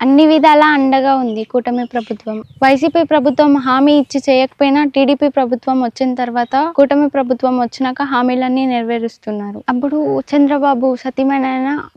అన్ని విధాలా అండగా ఉంది కూటమి ప్రభుత్వం. వైసీపీ ప్రభుత్వం హామీ ఇచ్చి చేయకపోయినా టీడీపీ ప్రభుత్వం వచ్చిన తర్వాత కూటమి ప్రభుత్వం వచ్చినాక హామీలన్నీ నెరవేరుస్తున్నారు. అప్పుడు చంద్రబాబు సతీమణి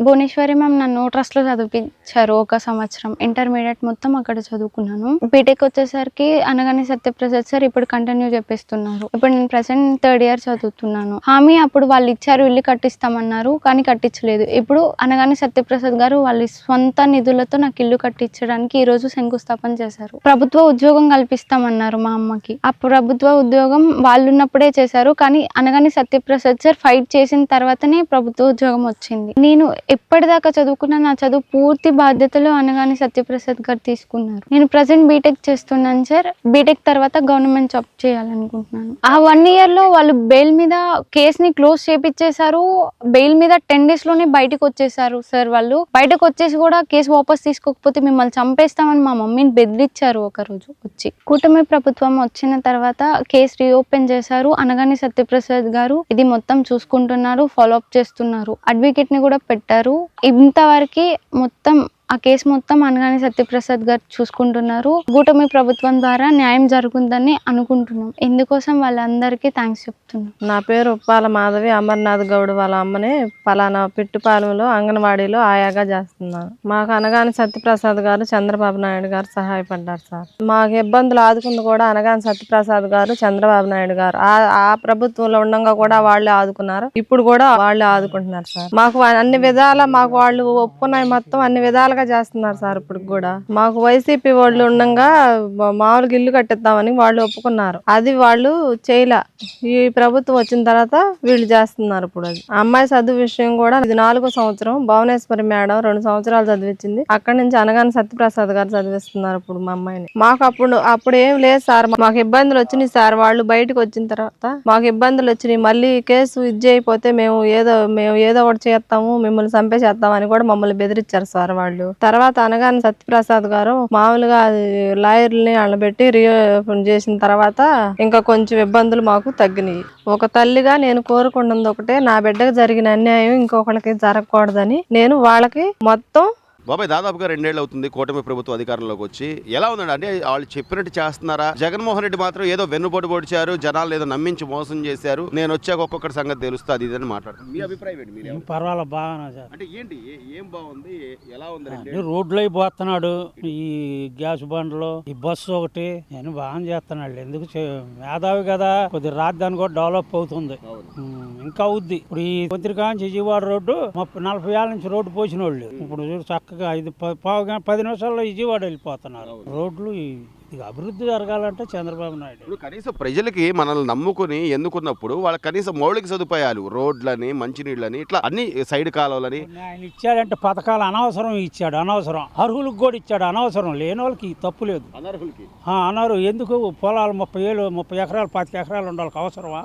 భువనేశ్వరి మ్యామ్ నన్ను ట్రస్ట్ లో చదివించారు. ఒక సంవత్సరం ఇంటర్మీడియట్ మొత్తం అక్కడ చదువుకున్నాను. బీటెక్ వచ్చేసరికి అనగానే సత్యప్రసాద్ సార్ ఇప్పుడు కంటిన్యూ చెప్పిస్తున్నారు. ఇప్పుడు నేను ప్రెసెంట్ థర్డ్ ఇయర్ చదువుతున్నాను. హామీ అప్పుడు వాళ్ళు ఇచ్చారు, ఇల్లు కట్టిస్తామన్నారు, కానీ కట్టించలేదు. ఇప్పుడు అనగానే సత్యప్రసాద్ గారు వాళ్ళ స్వంత నిధులతో నాకు ఇల్లు కట్టించడానికి ఈ రోజు శంకుస్థాపన చేశారు. ప్రభుత్వ ఉద్యోగం కల్పిస్తామన్నారు మా అమ్మకి. ఆ ప్రభుత్వ ఉద్యోగం వాళ్ళు ఉన్నప్పుడే చేశారు, కానీ అనగానే సత్యప్రసాద్ సార్ ఫైట్ చేసిన తర్వాతనే ప్రభుత్వ ఉద్యోగం వచ్చింది. నేను ఎప్పటిదాకా చదువుకున్నా నా చదువు పూర్తి బాధ్యతలు అనగానే సత్యప్రసాద్ గారు తీసుకున్నారు. నేను ప్రజెంట్ బీటెక్ చేస్తున్నాను సార్. బీటెక్ తర్వాత గవర్నమెంట్ జాబ్ చేయాలనుకుంటున్నాను. ఆ 1 year లో వాళ్ళు బెయిల్ మీద కేసుని క్లోజ్ చేపించేశారు. బెయిల్ మీద 10 days లోనే బయటకు వచ్చేసారు సార్. వాళ్ళు బయటకు వచ్చేసి కూడా కేసు వాపస్ తీసుకోకపోతే మిమ్మల్ని చంపేస్తామని మా మమ్మీని బెదిరించారు ఒక రోజు వచ్చి. కూటమి ప్రభుత్వం వచ్చిన తర్వాత కేసు రీఓపెన్ చేశారు. అనగానే సత్యప్రసాద్ గారు ఇది మొత్తం చూసుకుంటున్నారు, ఫాలో అప్ చేస్తున్నారు. అడ్వకేట్ ని కూడా పెట్టారు. ఇంతవరకు మొత్తం ఆ కేసు మొత్తం అనగానే సత్యప్రసాద్ గారు చూసుకుంటున్నారు. కూటమి ప్రభుత్వం ద్వారా న్యాయం జరుగుతుందని అనుకుంటున్నాం. ఇందుకోసం వాళ్ళందరికీ థ్యాంక్స్ చెప్తున్నాం. నా పేరు ఉప్పాల మాధవి. అమర్నాథ్ గౌడ్ వాళ్ళ అమ్మని పలానా పిట్టుపాలెంలో అంగన్వాడీలో ఆయాగా చేస్తున్నాను. మాకు అనగానే సత్యప్రసాద్ గారు, చంద్రబాబు నాయుడు గారు సహాయపడ్డారు సార్. మాకు ఇబ్బందులు ఆదుకుంది కూడా అనగానే సత్యప్రసాద్ గారు, చంద్రబాబు నాయుడు గారు. ఆ ప్రభుత్వంలో ఉండగా కూడా వాళ్ళే ఆదుకున్నారు. ఇప్పుడు కూడా వాళ్ళే ఆదుకుంటున్నారు సార్. మాకు అన్ని విధాల మాకు వాళ్ళు ఒప్పుకున్నాయి మొత్తం అన్ని విధాలుగా చేస్తున్నారు సార్. ఇప్పుడు కూడా మాకు వైసీపీ వాళ్ళు ఉండగా మామూలుగా ఇల్లు కట్టిద్దామని వాళ్ళు ఒప్పుకున్నారు. అది వాళ్ళు చేయలే. ఈ ప్రభుత్వం వచ్చిన తర్వాత వీళ్ళు చేస్తున్నారు. ఇప్పుడు అది అమ్మాయి చదువు విషయం కూడా ఇది 4వ సంవత్సరం. భువనేశ్వరి మేడం 2 సంవత్సరాలు చదివించింది. అక్కడి నుంచి అనగానే సత్యప్రసాద్ గారు చదివిస్తున్నారు ఇప్పుడు మా అమ్మాయిని. మాకు అప్పుడు ఏం లేదు సార్. మాకు ఇబ్బందులు వచ్చినాయి సార్. వాళ్ళు బయటకు వచ్చిన తర్వాత మాకు ఇబ్బందులు వచ్చినాయి. మళ్ళీ కేసు ఇది అయిపోతే మేము ఏదో ఒకటి చేస్తాము, మిమ్మల్ని చంపేసేస్తాం అని కూడా మమ్మల్ని బెదిరించారు సార్ వాళ్ళు. తర్వాత అనగానే సత్యప్రసాద్ గారు మామూలుగా లాయర్ని అల్లబెట్టి రీఓపెన్ చేసిన తర్వాత ఇంకా కొంచెం ఇబ్బందులు మాకు తగ్గినాయి. ఒక తల్లిగా నేను కోరుకున్నది ఒకటే, నా బిడ్డకు జరిగిన అన్యాయం ఇంకొకరికి జరగకూడదని నేను వాళ్ళకి మొత్తం. బాబాయ్ దాదాపుగా 2 ఏళ్ళు అవుతుంది కూటమి ప్రభుత్వం అధికారంలోకి వచ్చి. ఎలా ఉందండి? అంటే వాళ్ళు చెప్పినట్టు చేస్తున్నారా? జగన్మోహన్ రెడ్డి మాత్రం ఏదో వెన్నుపోటు పొడిచారు, జనాలు ఏదో నమ్మించి మోసం చేశారు, నేను వచ్చాక ఒక్కొక్కటి సంగతి తెలుస్తుంది ఇదని మాట్లాడుతుంది. మీ అభిప్రాయం ఏంటి? పర్వాలేదు, బాగానే సార్. అంటే ఏంటి, ఏం బాగుంది, ఎలా ఉంది? రోడ్లు అయిపోతున్నాడు, ఈ గ్యాస్ బండ్లు, ఈ బస్సు ఒకటి నేను బాగా చేస్తున్నాడు. ఎందుకు మేధావి కదా, కొద్ది రాజధాని కూడా డెవలప్ అవుతుంది, ఇంకా అవుద్ది. ఇప్పుడు ఈ పత్రికా నుంచి విజయవాడ రోడ్డు 40 ఏళ్ళ నుంచి రోడ్డు పోసిన వాళ్ళు ఇప్పుడు చక్కగా 10 నిమిషాల్లో విజయవాడ వెళ్ళిపోతున్నారు. రోడ్లు ఇక అభివృద్ధి జరగాలంటే చంద్రబాబు నాయుడు. ఇప్పుడు కనీసం ప్రజలకి మనల్ని నమ్ముకుని ఎన్నుకున్నప్పుడు వాళ్ళ కనీసం మౌలిక సదుపాయాలు, రోడ్లని, మంచినీళ్ళని, ఇట్లా అన్ని సైడ్ కాలువలని ఆయన ఇచ్చాడంటే పథకాలు అనవసరం ఇచ్చాడు. అనవసరం అర్హులకు కూడా ఇచ్చాడు. అనవసరం లేని వాళ్ళకి తప్పు లేదు. అనర్హులు ఎందుకు? పొలాలు 30 ఎకరాలు 25 ఎకరాలు ఉండాలి అవసరమా?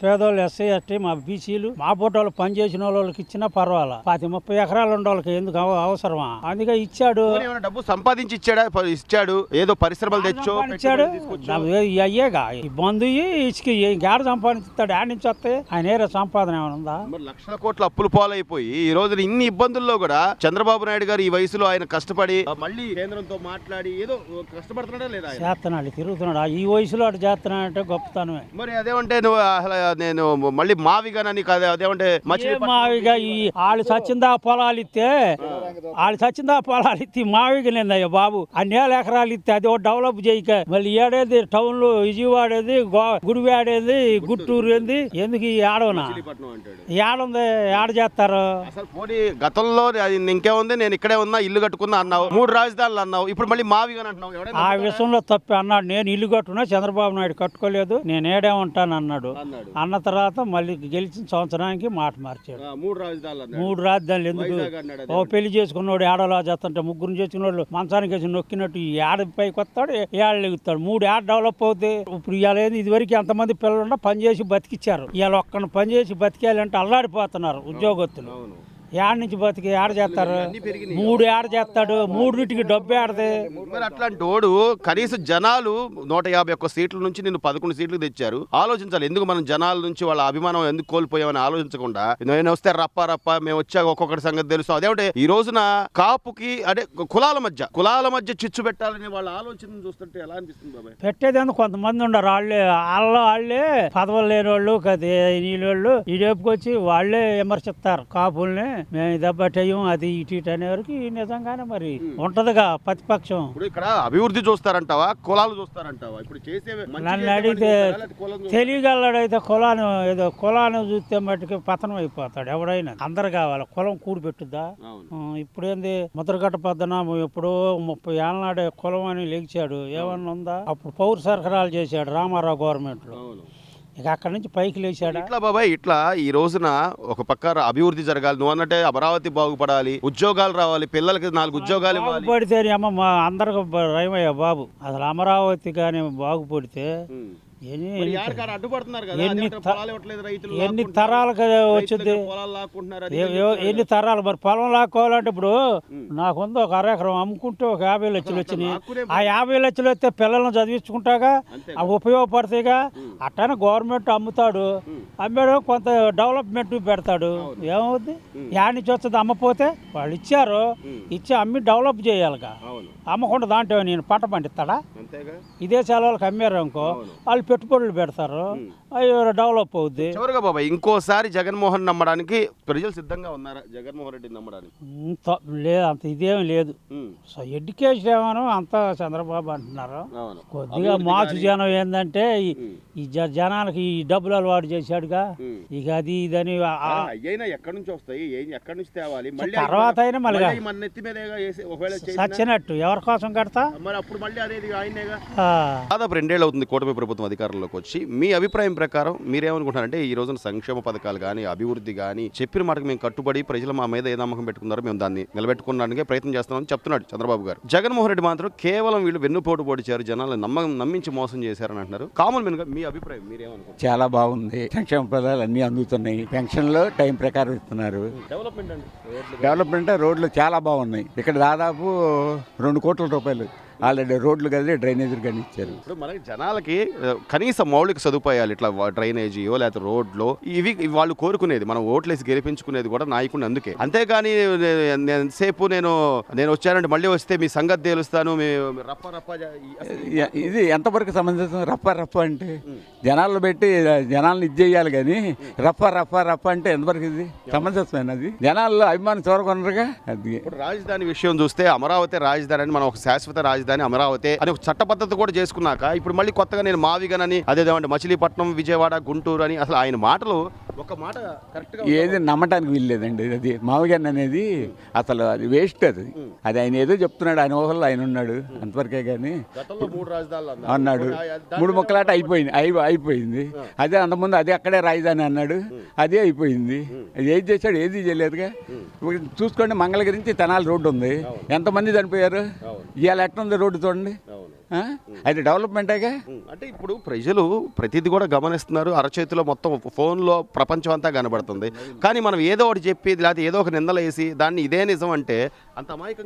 పేదోళ్ళు, ఎస్సీ, ఎస్టీ, మా బీసీలు, మా బోటోళ్ళు పనిచేసిన వాళ్ళకి ఇచ్చినా పర్వాలా. 30 ఎకరాలు ఉండాలి ఎందుకు అవసరమా? అందుకే ఇచ్చాడు. డబ్బు సంపాదించి ఇచ్చాడు. ఏదో పరిశ్రమలు ఇచ్చాడు. అయ్యేగా బంధు ఇసుక గాడ సంపాదిస్తాడు. ఆడ నుంచి వస్తే ఆయన ఏరే సంపాదన ఏమైనా ఉందా? లక్షల కోట్ల అప్పులు పాలైపోయి ఈ రోజు ఇన్ని ఇబ్బందుల్లో కూడా చంద్రబాబు నాయుడు గారు ఈ వయసులో ఆయన కష్టపడి మళ్ళీ కేంద్రంతో మాట్లాడి ఏదో కష్టపడుతున్నాడా లేదా? చేస్తున్నాడు, తిరుగుతున్నాడు. ఈ వయసులో అటు చేస్తున్నాడంటే గొప్పతనమే. మరి అదేమంటే నువ్వు నేను మళ్ళీ మావిగానని కాదు, అదేమంటే మావిగా ఈ వాళ్ళు సచ్చిందా పొలాలు ఇస్తే మావిగా నిందయ్యా బాబు. అన్ని ఎకరాలు ఇస్తే అది డెవలప్ చేయక మళ్ళీ ఏడేది టౌన్ లో విజయవాడేది, గుడివాడేది, గుంటూరు ఏంది, ఎందుకు ఈ ఏడవనా? ఏడుంది, ఏడ చేస్తారు? గతంలో ఇంకేముంది, నేను ఇక్కడే ఉన్నా, ఇల్లు కట్టుకున్నా అన్నావు, 3 రాజధానులు అన్నావు, ఇప్పుడు మళ్ళీ మావిగా అంటున్నావు. ఆ విషయంలో తప్పి అన్నాడు. నేను ఇల్లు కట్టుకున్నా, చంద్రబాబు నాయుడు కట్టుకోలేదు, నేను ఏడే ఉంటాను అన్నాడు. అన్న తర్వాత మళ్ళీ గెలిచిన సంవత్సరానికి మాట మార్చాడు. 3 రాజధానులు ఎందుకు? ఓ పెళ్లి చేసుకున్నాడు ఏడలా చేస్తుంటే, 3 చేసుకున్నాడు మంచానికి వేసి నొక్కినట్టు ఈ ఏడపైకి వస్తాడు, ఏళ్ళు ఎగుతాడు. 3 ఏళ్ళు డెవలప్ అవుతాయి. ఇప్పుడు ఇవాళ ఇదివరకు ఎంతమంది పిల్లలు పనిచేసి బతికిచ్చారు. ఇవాళ ఒక్కడిని పనిచేసి బతికేయాలంటే అల్లాడిపోతున్నారు ఉద్యోగస్తులు. ఏడ నుంచి బతికి ఏడ చేస్తారు? 3 ఏడ చేస్తాడు? 3 డబ్బు ఏడది? మరి అట్లాంటి ఓడు కనీసం జనాలు 151 సీట్ల నుంచి నిన్ను 11 సీట్లు తెచ్చారు. ఆలోచించాలి, ఎందుకు మనం జనాల నుంచి వాళ్ళ అభిమానం ఎందుకు కోల్పోయామని ఆలోచించకుండా నేను వస్తే రప్ప మేము వచ్చాక ఒక్కొక్కటి సంగతి తెలుసు. అదేమంటే ఈ రోజున కాపుకి అదే కులాల మధ్య చిచ్చు పెట్టాలని వాళ్ళ ఆలోచన చూస్తుంటే ఎలా అనిపిస్తుంది బాబాయ్? పెట్టేదేందుకు కొంతమంది ఉండరు, వాళ్ళే పదవులు లేని వాళ్ళు కదా నీళ్ళు ఈ రేపుకొచ్చి వాళ్ళే విమర్శిస్తారు కాపుల్ని. మేము దెబ్బట్టేయం అది ఇటు అనేవారికి నిజంగానే మరి ఉంటదిగా ప్రతిపక్షం. ఇప్పుడు ఇక్కడ అభివృద్ధి చూస్తారంటావా, కులాలు చూస్తారంటావా? ఇప్పుడు చేసే నన్ను అడిగితే తెలియగలడైతే కులాన్ని చూస్తే మట్టుకి పతనం అయిపోతాడు ఎవడైనా. అందరు కావాలి, కులం కూడి పెట్టుద్దా? ఇప్పుడేంది ముద్రగట్ట పద్దన ఎప్పుడో 30 ఏళ్ళ నాడే కులం అని లెగిచాడు, ఏమన్నా ఉందా? అప్పుడు పౌర సరఫరాలు చేశాడు రామారావు గవర్నమెంట్ లో, ఇక అక్కడి నుంచి పైకి లేచాడు. ఇట్లా బాబాయ్, ఇట్లా ఈ రోజున ఒక పక్క అభివృద్ధి జరగాలి, నువ్వు అన్నట్టే అమరావతి బాగుపడాలి, ఉద్యోగాలు రావాలి, పిల్లలకి 4 ఉద్యోగాలు ఇవ్వాలి. బాగుపడితే అమ్మ అందరికి రయమయ్య బాబు, అసలు అమరావతి కానీ బాగుపడితే ఎన్ని తరాలకు వచ్చింది? ఎన్ని తరాలు మరి పొలం లాక్కోవాలంటే ఇప్పుడు నాకుంది ఒక 1/2 ఎకరం అమ్ముకుంటే ఒక 50 లక్షలు వచ్చినాయి. ఆ 50 లక్షలు వస్తే పిల్లల్ని చదివించుకుంటాగా, అవి ఉపయోగపడతాయిగా. అట్టానే గవర్నమెంట్ అమ్ముతాడు, అమ్మాడు కొంత డెవలప్మెంట్ పెడతాడు, ఏమవుద్ది? యాడ్ నుంచి వస్తుంది? అమ్మపోతే వాళ్ళు ఇచ్చి అమ్మి డెవలప్ చేయాలిగా. అమ్మకుండా దాంట్లో నేను పంట పండిస్తాడా? ఇదే సెలవులకు అమ్మారు అనుకో, వాళ్ళు పెట్టుబడులు పెడతారు, అవి డెవలప్ అవుద్ది. చివరిగా బాబాయ్, ఇంకోసారి జగన్మోహన్ నమ్మడానికి ప్రజలు సిద్ధంగా ఉన్నారా? జగన్మోహన్ రెడ్డి నమ్మడానికి లేదు, అంత ఇదేం లేదు. సో ఎడ్యుకేషన్ ఏమో అంతా చంద్రబాబు అంటున్నారు. కొద్దిగా మాసు జనం ఏంటంటే ఈ జనానికి ఈ డబ్బులు అలవాటు చేశాడుగా, ఇక అది ఇదని ఎక్కడి నుంచి వస్తాయి, ఎక్కడి నుంచి తేవాలి? తర్వాత అయినా మళ్ళీ చచ్చినట్టు ఎవరి కోసం కడతా? అప్పుడు మళ్ళీ అనేది ఆయనేగా. దాదాపు 2 ఏళ్ళు అవుతుంది కూటమి ప్రభుత్వం అధికారంలోకి వచ్చి. మీ అభిప్రాయం ప్రకారం మీరేమనుకుంటున్నారంటే ఈ రోజున సంక్షేమ పథకాలు కానీ అభివృద్ధి కానీ చెప్పిన మాటకు మేము కట్టుబడి ప్రజలు మా మీద ఏ నమ్మకం పెట్టుకున్నారో మేము దాన్ని నిలబెట్టుకోవడానికి ప్రయత్నం చేస్తామని చెప్తున్నాడు చంద్రబాబు గారు. జగన్మోహన్ రెడ్డి మాత్రం కేవలం వీళ్ళు వెన్నుపోటు పొడిచారు, జనాలను నమ్మించి మోసం చేశారని అంటున్నారు. కామన్ మెన్ గా మీ అభిప్రాయం మీరేమనుకుంటారు? చాలా బాగుంది, సంక్షేమ పథకాలు అన్ని అందుతున్నాయి, పెన్షన్లు టైం ప్రకారం ఇస్తున్నారు. డెవలప్మెంట్ రోడ్లు చాలా బాగున్నాయి. ఇక్కడ దాదాపు 2 కోట్ల రూపాయలు ఆల్రెడీ రోడ్లు కానీ డ్రైనేజీలు కానీ ఇచ్చారు. ఇప్పుడు మనకి జనాలకి కనీస మౌలిక సదుపాయాలు ఇట్లా డ్రైనేజీయో లేకపోతే రోడ్లో ఇవి వాళ్ళు కోరుకునేది, మనం ఓట్లేసి గెలిపించుకునేది కూడా నాయకుడిని అందుకే. అంతేగాని ఎంతసేపు నేను వచ్చానంటే మళ్ళీ వస్తే మీ సంగతి తేలుస్తాను, ఇది ఎంతవరకు సంబంధించిన? రప్ప అంటే జనాలు పెట్టి జనాలను ఇది చేయాలి కానీ రప్ప అంటే ఎంతవరకు ఇది సమంజసమైనది? జనాల్లో అభిమానం చూరకొనరుగా. అది రాజధాని విషయం చూస్తే అమరావతి రాజధాని అని మనం ఒక శాశ్వత రాజధాని అమరావతి అని ఒక చట్ట పద్ధతి కూడా చేసుకున్నాక ఇప్పుడు మళ్ళీ కొత్తగా నేను మావిగనని అదేదేమంటే మచిలీపట్నం, విజయవాడ, గుంటూరు అని అసలు ఆయన మాటలు ఒక మాట కరెక్ట్గా ఏది నమ్మటానికి వీల్లేదండి. అది మావిగన్ అనేది అసలు అది వేస్ట్. అది ఆయన ఏదో చెప్తున్నాడు, ఆయన ఊహల్లో ఆయన ఉన్నాడు అంతవరకే కానీ అన్నాడు 3 ముక్కలాట అయిపోయింది. అదే అంతకుముందు అదే అక్కడే రాజధాని అన్నాడు, అదే అయిపోయింది. అది ఏది చేశాడు? ఏది చేయలేదుగా. చూసుకోండి, మంగళగిరి నుంచి తెనాలి రోడ్డు ఉంది, ఎంతమంది చనిపోయారు? ఇవాళ ఎట్లుంది రోడ్డు చూడండి, అది డెవలప్మెంటేగా. అంటే ఇప్పుడు ప్రజలు ప్రతిదీ కూడా గమనిస్తున్నారు, అరచేతిలో మొత్తం ఫోన్లో ప్రపంచం అంతా కనబడుతుంది. కానీ మనం ఏదో ఒకటి చెప్పి లేకపోతే ఏదో ఒక నిందలు వేసి దాన్ని ఇదే నిజం అంటే అంత అమాయకంగా